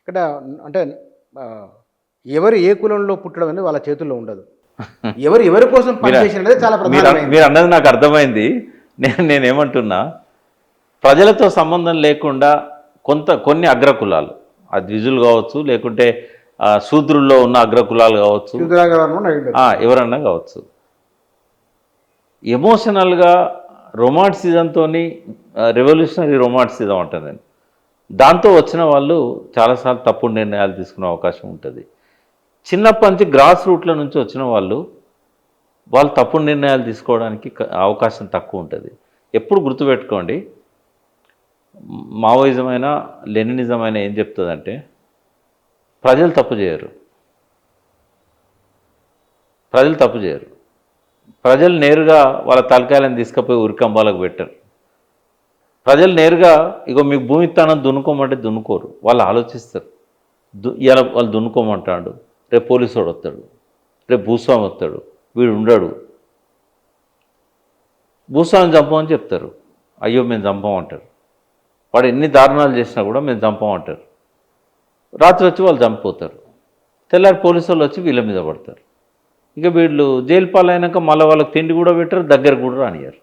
ఇక్కడ అంటే ఆహ్, ఎవరు ఏ కులంలో పుట్టడం అనేది వాళ్ళ చేతుల్లో ఉండదు. ఎవరు ఎవరి కోసం పనిచేసినది చాలా ప్రధానమైనది. మీరు అన్నది నాకు అర్థమైంది. నేనేమంటున్నా, ప్రజలతో సంబంధం లేకుండా కొన్ని అగ్రకులాలు, అది ద్విజులు కావచ్చు, లేకుంటే శూద్రుల్లో ఉన్న అగ్రకులాలు కావచ్చు, ఎవరన్నా కావచ్చు, ఎమోషనల్గా రొమాంటిసిజంతో, రెవల్యూషనరీ రొమాంటిసిజం అంటాను నేను, దాంతో వచ్చిన వాళ్ళు చాలాసార్లు తప్పుడు నిర్ణయాలు తీసుకునే అవకాశం ఉంటుంది. చిన్నప్పటి నుంచి గ్రాస్ రూట్ల నుంచి వచ్చిన వాళ్ళు తప్పుడు నిర్ణయాలు తీసుకోవడానికి అవకాశం తక్కువ ఉంటుంది. ఎప్పుడు గుర్తుపెట్టుకోండి, మావోయిజం అయినా లెనినిజం అయినా ఏం చెప్తుందంటే, ప్రజలు తప్పు చేయరు. ప్రజలు నేరుగా వాళ్ళ తలకాయలను తీసుకుపోయి ఉరికంబాలకు పెట్టరు. ప్రజలు నేరుగా ఇగో మీకు భూమి ఇస్తానని దున్నుకోమంటే దున్నుకోరు. వాళ్ళు ఆలోచిస్తారు. ఇలా వాళ్ళు దున్నుకోమంటాడు, రేపు పోలీసు వాడు వస్తాడు, రేపు భూస్వామి వస్తాడు, వీడు ఉండడు, భూస్వామిని చంపమని చెప్తారు. అయ్యో మేము చంపమంటారు. వాడు ఎన్ని దారుణాలు చేసినా కూడా మేము చంపమంటారు. రాత్రి వచ్చి వాళ్ళు చంపిపోతారు. తెల్లారి పోలీసు వాళ్ళు వచ్చి వీళ్ళ మీద పడతారు. ఇక వీళ్ళు జైలు పాలైనాక మళ్ళీ వాళ్ళకి తిండి కూడా పెట్టరు, దగ్గర కూడా రానియరు.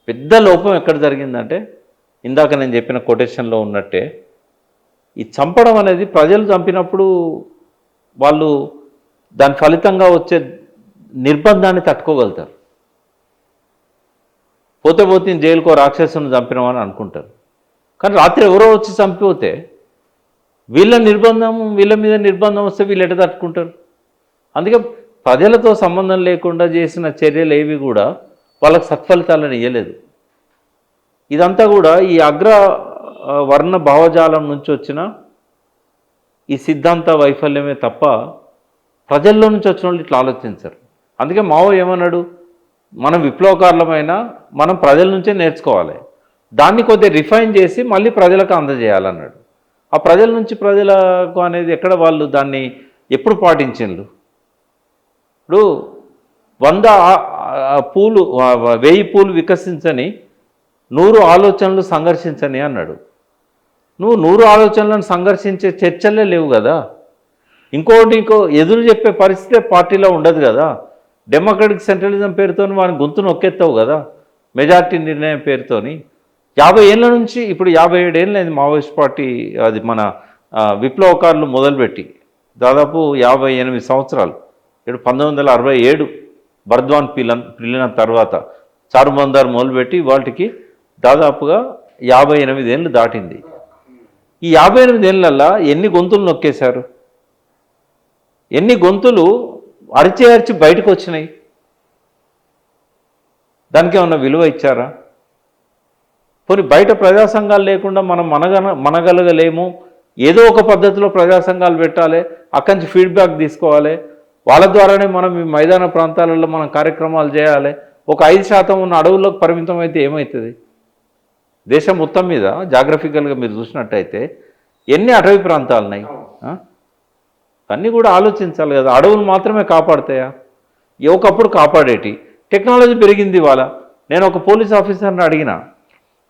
పెద్ద లోపం ఎక్కడ జరిగిందంటే, ఇందాక నేను చెప్పిన కొటేషన్లో ఉన్నట్టే, ఈ చంపడం అనేది ప్రజలు చంపినప్పుడు వాళ్ళు దాని ఫలితంగా వచ్చే నిర్బంధాన్ని తట్టుకోగలుగుతారు. పోతే జైలుకో రాక్షసుని చంపినామని అనుకుంటారు. కానీ రాత్రి ఎవరో వచ్చి చంపిపోతే వీళ్ళ మీద నిర్బంధం వస్తే వీళ్ళు ఎట తట్టుకుంటారు? అందుకే ప్రజలతో సంబంధం లేకుండా చేసిన చర్యలు ఏవి కూడా వాళ్ళకి సత్ఫలితాలను ఇవ్వలేదు. ఇదంతా కూడా ఈ అగ్ర వర్ణ భావజాలం నుంచి వచ్చిన ఈ సిద్ధాంత వైఫల్యమే తప్ప ప్రజల్లో నుంచి వచ్చిన వాళ్ళు ఇట్లా ఆలోచించరు. అందుకే మావో ఏమన్నాడు, మనం విప్లవకారులమైన మనం ప్రజల నుంచే నేర్చుకోవాలి, దాన్ని కొద్దిగా రిఫైన్ చేసి మళ్ళీ ప్రజలకు అందజేయాలన్నాడు. ఆ ప్రజల నుంచి ప్రజలకు అనేది ఎక్కడ వాళ్ళు దాన్ని ఎప్పుడు పాటించిండ్రు? ఇప్పుడు 1000 పూలు వికసించని 100 ఆలోచనలు సంఘర్షించని అన్నాడు. నువ్వు 100 ఆలోచనలను సంఘర్షించే చర్చలే లేవు కదా. ఇంకో ఎదురు చెప్పే పరిస్థితే పార్టీలో ఉండదు కదా. డెమోక్రటిక్ సెంట్రలిజం పేరుతో వాని గొంతు నొక్కెత్తావు కదా, మెజార్టీ నిర్ణయం పేరుతోని. 50 ఏళ్ళ నుంచి ఇప్పుడు 57 ఏళ్ళైంది మావోయిస్ట్ పార్టీ, అది మన విప్లవకారులు మొదలుపెట్టి దాదాపు 58 సంవత్సరాలు. ఇప్పుడు 1967 బర్ద్వాన్ పిలిన తర్వాత చారుమందార్ మొదలుపెట్టి వాటికి దాదాపుగా 58 ఏళ్ళు దాటింది. ఈ 58 ఏళ్ళల్లో ఎన్ని గొంతులు నొక్కేశారు? ఎన్ని గొంతులు అరిచి బయటకు వచ్చినాయి? దానికి ఏమన్నా విలువ ఇచ్చారా? పోనీ బయట ప్రజా సంఘాలు లేకుండా మనం మనగలగలేము, ఏదో ఒక పద్ధతిలో ప్రజా సంఘాలు పెట్టాలి, అక్కడి నుంచి ఫీడ్బ్యాక్ తీసుకోవాలి, వాళ్ళ ద్వారానే మనం ఈ మైదాన ప్రాంతాలలో మనం కార్యక్రమాలు చేయాలి. ఒక 5% ఉన్న అడవుల్లోకి పరిమితం అయితే ఏమవుతుంది? దేశం మొత్తం మీద జాగ్రఫికల్గా మీరు చూసినట్టయితే ఎన్ని అటవీ ప్రాంతాలు ఉన్నాయి? అన్నీ కూడా ఆలోచించాలి కదా. అడవులు మాత్రమే కాపాడుతాయా? ఒకప్పుడు కాపాడేటి. టెక్నాలజీ పెరిగింది. ఇవాళ నేను ఒక పోలీస్ ఆఫీసర్ని అడిగిన,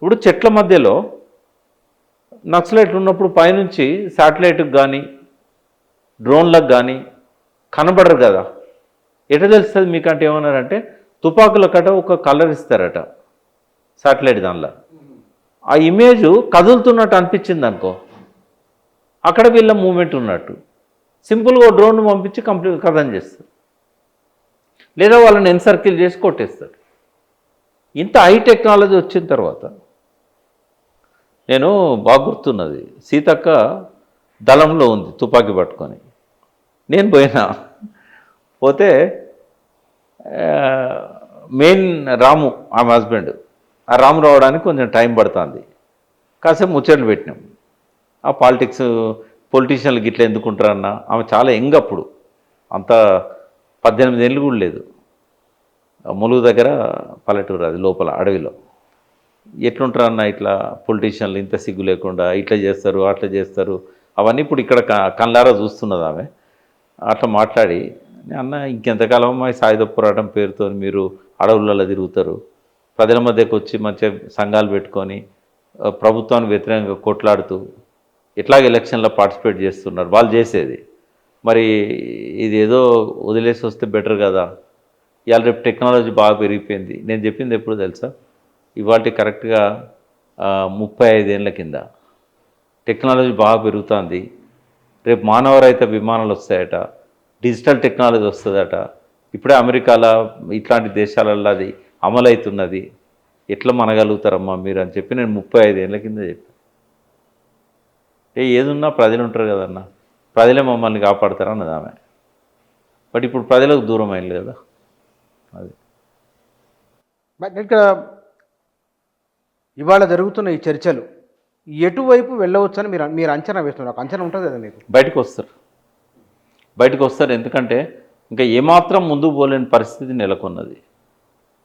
ఇప్పుడు చెట్ల మధ్యలో నక్సలైట్లు ఉన్నప్పుడు పైనుంచి శాటిలైట్కి కానీ డ్రోన్లకు కానీ కనబడరు కదా, ఎట తెలుస్తుంది మీకు అంటే ఏమన్నారంటే, తుపాకుల కట ఒక కలర్ ఇస్తారట శాటిలైట్ దానిలో, ఆ ఇమేజ్ కదులుతున్నట్టు అనిపించింది అనుకో, అక్కడ వీళ్ళ మూమెంట్ ఉన్నట్టు. సింపుల్గా డ్రోన్ పంపించి కంప్లీట్ కథం చేస్తారు, లేదా వాళ్ళని ఎన్సర్కిల్ చేసి కొట్టేస్తారు. ఇంత హై టెక్నాలజీ వచ్చిన తర్వాత నేను బాగా గుర్తున్నది, సీతక్క దళంలో ఉంది తుపాకీ పట్టుకొని. నేను పోతే మెయిన్ రాము ఆమె హస్బెండ్, ఆ రాము రావడానికి కొంచెం టైం పడుతుంది. కాసేపు ముచ్చట్లు పెట్టినాం. ఆ పొలిటీషియన్లు గిట్ల ఎందుకుంటారన్న, ఆమె చాలా యంగ్ అప్పుడు, అంత 18 ఏళ్ళు కూడా లేదు. ములుగు దగ్గర పల్లెటూరు, అది లోపల అడవిలో. ఎట్లుంటారన్న ఇట్లా పొలిటీషియన్లు ఇంత సిగ్గు లేకుండా ఇట్లా చేస్తారు అట్లా చేస్తారు, అవన్నీ ఇప్పుడు ఇక్కడ కళ్ళారా చూస్తున్నది ఆమె. అట్లా మాట్లాడి, అన్న ఇంకెంతకాలం అమ్మాయి సాయుధ పోరాటం పేరుతో మీరు అడవులలో తిరుగుతారు, ప్రజల మధ్యకు వచ్చి మంచిగా సంఘాలు పెట్టుకొని ప్రభుత్వానికి వ్యతిరేకంగా కొట్లాడుతూ ఎట్లాగ ఎలక్షన్లో పార్టిసిపేట్ చేస్తున్నారు వాళ్ళు చేసేది. మరి ఇది ఏదో వదిలేసి వస్తే బెటర్ కదా. ఇవాళ రేపు టెక్నాలజీ బాగా పెరిగిపోయింది. నేను చెప్పింది ఎప్పుడు తెలుసా, ఇవాళ కరెక్ట్గా 35 ఏళ్ళ కింద. టెక్నాలజీ బాగా పెరుగుతుంది. రేపు మానవరహిత విమానాలు వస్తాయట, డిజిటల్ టెక్నాలజీ వస్తుందట. ఇప్పుడే అమెరికాలో ఇట్లాంటి దేశాలలో అది అమలవుతున్నది. ఎట్లా మనగలుగుతారమ్మా మీరు అని చెప్పి నేను 35 ఏళ్ళ కింద చెప్పాను. ఏదున్నా ప్రజలు ఉంటారు కదన్నా, ప్రజలే మమ్మల్ని కాపాడతారు అన్నది ఆమె. బట్ ఇప్పుడు ప్రజలకు దూరం అయింది కదా అది. బట్ ఇక్కడ ఇవాళ జరుగుతున్న ఈ చర్చలు ఎటువైపు వెళ్ళవచ్చని మీరు అంచనా వేస్తున్నారు? ఒక అంచనా ఉంటుంది కదా మీకు? బయటకు వస్తారు. ఎందుకంటే ఇంకా ఏమాత్రం ముందుకు పోలేని పరిస్థితి నెలకొన్నది.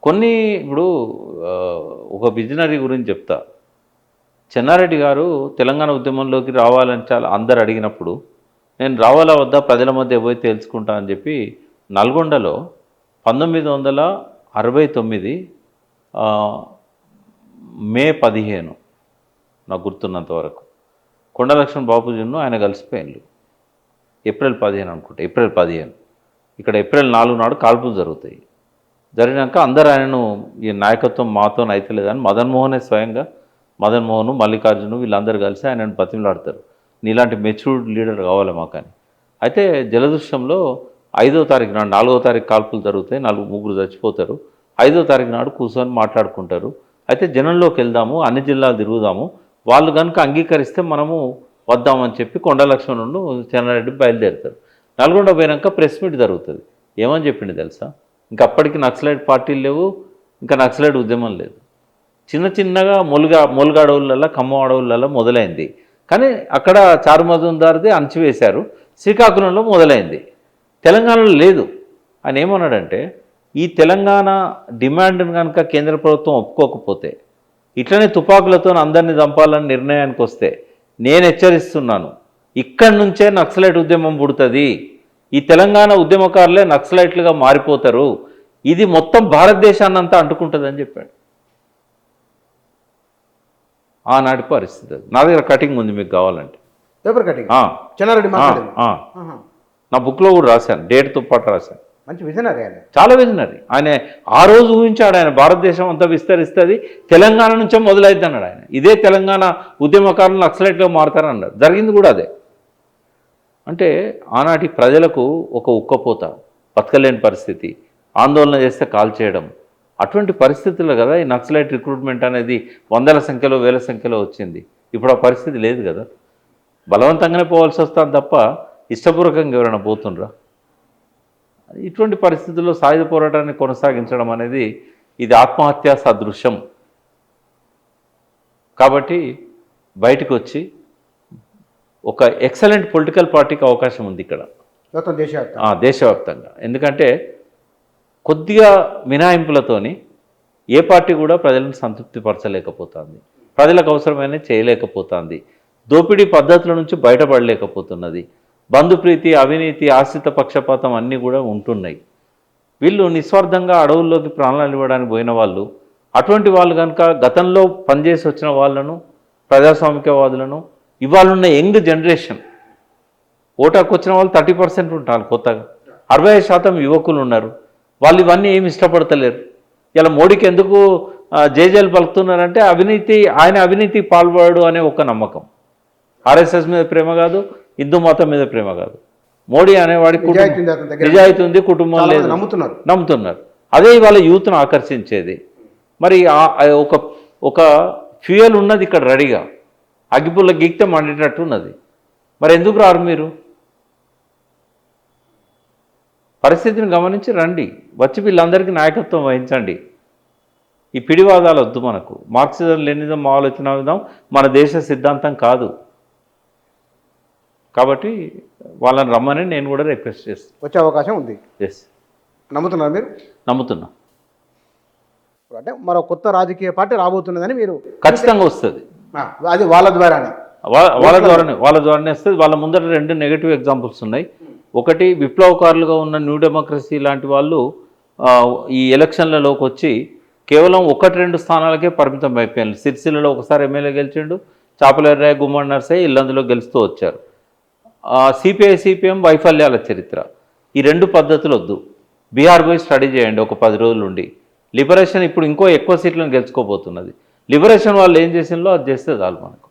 కొన్ని ఇప్పుడు ఒక విజనరీ గురించి చెప్తా. చెన్నారెడ్డి గారు తెలంగాణ ఉద్యమంలోకి రావాలని చాలా అందరు అడిగినప్పుడు నేను రావాలా వద్దా ప్రజల మధ్య పోయి తెలుసుకుంటా అని చెప్పి నల్గొండలో 1969 మే 15 నాకు గుర్తున్నంత వరకు కొండలక్ష్మణ్ బాపూజీను ఆయన కలిసిపోయినారు. ఏప్రిల్ 15 అనుకుంటా, ఏప్రిల్ 15. ఇక్కడ ఏప్రిల్ 4 నాడు కాల్పులు జరుగుతాయి. జరిగినాక అందరూ ఆయనను ఈ నాయకత్వం మాతో అయితలేదని మదన్మోహనే స్వయంగా మదన్మోహన్, మల్లికార్జును వీళ్ళందరూ కలిసి ఆయనను బతిమలాడతారు. నీలాంటి మెచ్యూర్డ్ లీడర్ కావాలి మాకని. అయితే జలదృశ్యంలో 5వ తారీఖు నాడు, 4వ తారీఖు కాల్పులు జరుగుతాయి, 3 చచ్చిపోతారు. 5వ తారీఖు నాడు కూర్చొని మాట్లాడుకుంటారు. అయితే జనంలోకి వెళ్దాము, అన్ని జిల్లాలు తిరుగుదాము, వాళ్ళు కనుక అంగీకరిస్తే మనము వద్దామని చెప్పి కొండలక్ష్మణుడు చెన్నారెడ్డి బయలుదేరుతారు. నల్గొండ పోయినాక ప్రెస్ మీట్ జరుగుతుంది. ఏమని చెప్పింది తెలుసా? ఇంకప్పటికి నక్సలైట్ పార్టీలు లేవు, ఇంకా నక్సలైట్ ఉద్యమం లేదు. చిన్నగా మొలుగ అడవులలో, ఖమ్మం అడవులలో మొదలైంది. కానీ అక్కడ చారుమజుందార్ది అణచివేశారు. శ్రీకాకుళంలో మొదలైంది, తెలంగాణలో లేదు. ఆయన ఏమన్నాడంటే, ఈ తెలంగాణ డిమాండ్ను కనుక కేంద్ర ప్రభుత్వం ఒప్పుకోకపోతే, ఇట్లనే తుపాకులతో అందరినీ చంపాలని నిర్ణయానికి వస్తే నేను హెచ్చరిస్తున్నాను, ఇక్కడి నుంచే నక్సలైట్ ఉద్యమం పుడుతుంది. ఈ తెలంగాణ ఉద్యమకారులే నక్సలైట్లుగా మారిపోతారు. ఇది మొత్తం భారతదేశాన్నంతా అంటుకుంటుందని చెప్పాడు. ఆనాటి పరిస్థితి. నా దగ్గర కటింగ్ ఉంది, మీకు కావాలంటే. పేపర్ కటింగ్ చెన్నారెడ్డి నా బుక్లో కూడా రాశాను, డేట్తో పాటు రాశాను. మంచి విజనరీ ఆయన, చాలా విజనరీ. ఆయన ఆ రోజు ఊహించాడు, ఆయన భారతదేశం అంతా విస్తరిస్తుంది, తెలంగాణ నుంచే మొదలైద్ది అన్నాడు ఆయన. ఇదే తెలంగాణ ఉద్యమకారులు నక్సలైట్గా మారుతారన్నాడు. జరిగింది కూడా అదే. అంటే ఆనాటి ప్రజలకు ఒక ఉక్కపోత, బతకలేని పరిస్థితి, ఆందోళన చేస్తే కాల్ చేయడం, అటువంటి పరిస్థితుల్లో కదా ఈ నక్సలైట్ రిక్రూట్మెంట్ అనేది వందల సంఖ్యలో, వేల సంఖ్యలో వచ్చింది. ఇప్పుడు ఆ పరిస్థితి లేదు కదా. బలవంతంగానే పోవాల్సి వస్తుంది తప్ప ఇష్టపూర్వకంగా ఎవరైనా పోతుండ్రా? ఇటువంటి పరిస్థితుల్లో సాయుధ పోరాటాన్ని కొనసాగించడం అనేది ఇది ఆత్మహత్యా సదృశ్యం. కాబట్టి బయటకు వచ్చి ఒక ఎక్సలెంట్ పొలిటికల్ పార్టీకి అవకాశం ఉంది ఇక్కడ దేశవ్యాప్తంగా. ఎందుకంటే కొద్దిగా మినహాయింపులతోని ఏ పార్టీ కూడా ప్రజలను సంతృప్తిపరచలేకపోతుంది, ప్రజలకు అవసరమైన చేయలేకపోతుంది, దోపిడీ పద్ధతుల నుంచి బయటపడలేకపోతున్నది, బంధుప్రీతి, అవినీతి, ఆశ్రిత పక్షపాతం అన్నీ కూడా ఉంటున్నాయి. వీళ్ళు నిస్వార్థంగా అడవుల్లోకి ప్రాణాలు ఇవ్వడానికి పోయిన వాళ్ళు, అటువంటి వాళ్ళు కనుక గతంలో పనిచేసి వచ్చిన వాళ్ళను, ప్రజాస్వామికవాదులను, ఇవాళున్న యంగ్ జనరేషన్, ఓటాకు వచ్చిన వాళ్ళు 30% ఉంటారు కొత్తగా, 65% యువకులు ఉన్నారు. వాళ్ళు ఇవన్నీ ఏమి ఇష్టపడతలేరు. ఇలా మోడీకి ఎందుకు జేజేలు పలుకుతున్నారంటే ఆయన అవినీతి పాల్పడాడు అనే ఒక నమ్మకం. ఆర్ఎస్ఎస్ మీద ప్రేమ కాదు, హిందూ మతం మీద ప్రేమ కాదు. మోడీ అనేవాడికి నిజాయితీ ఉంది, కుటుంబం లేదు, నమ్ముతున్నారు. అదే ఇవాళ యూత్ను ఆకర్షించేది. మరి ఒక ఫ్యూయల్ ఉన్నది ఇక్కడ రెడీగా, అగ్గిపుల్ల గీక్తే మండేటట్టు ఉన్నది. మరి ఎందుకు రారు మీరు? పరిస్థితిని గమనించి రండి, వచ్చి వీళ్ళందరికీ నాయకత్వం వహించండి. ఈ పిడివాదాలు వద్దు మనకు. మార్క్సిజం, లెనినిజం, ఆలోచన మన దేశ సిద్ధాంతం కాదు. కాబట్టి వాళ్ళని రమ్మని నేను కూడా రిక్వెస్ట్ చేస్తాను. వచ్చే అవకాశం ఉంది. ఎస్, నమ్ముతున్నారు మీరు? నమ్ముతున్నా. అంటే మరో కొత్త రాజకీయ పార్టీ రాబోతున్నదని మీరు? ఖచ్చితంగా వస్తుంది. అది వాళ్ళ ద్వారానే వస్తుంది. వాళ్ళ ముందర 2 నెగటివ్ ఎగ్జాంపుల్స్ ఉన్నాయి. ఒకటి, విప్లవకారులుగా ఉన్న న్యూ డెమోక్రసీ లాంటి వాళ్ళు ఈ ఎలక్షన్లలోకి వచ్చి కేవలం 1-2 స్థానాలకే పరిమితం అయిపోయారు. సిరిసిల్లలో ఒకసారి ఎమ్మెల్యే గెలిచిండు, చాపలెర్రయ్య, గుమ్మడి నర్సయ్య ఇల్లందులో గెలుస్తూ వచ్చారు. సిపిఐ సిపిఎం వైఫల్యాల చరిత్ర. ఈ 2 పద్ధతులు వద్దు. బీహార్ పోయి స్టడీ చేయండి ఒక 10 రోజులు ఉండి. లిబరేషన్ ఇప్పుడు ఇంకో ఎక్కువ సీట్లను గెలుచుకోబోతున్నది. లిబరేషన్ వాళ్ళు ఏం చేసిందో అది చేస్తే చాలు మనకు.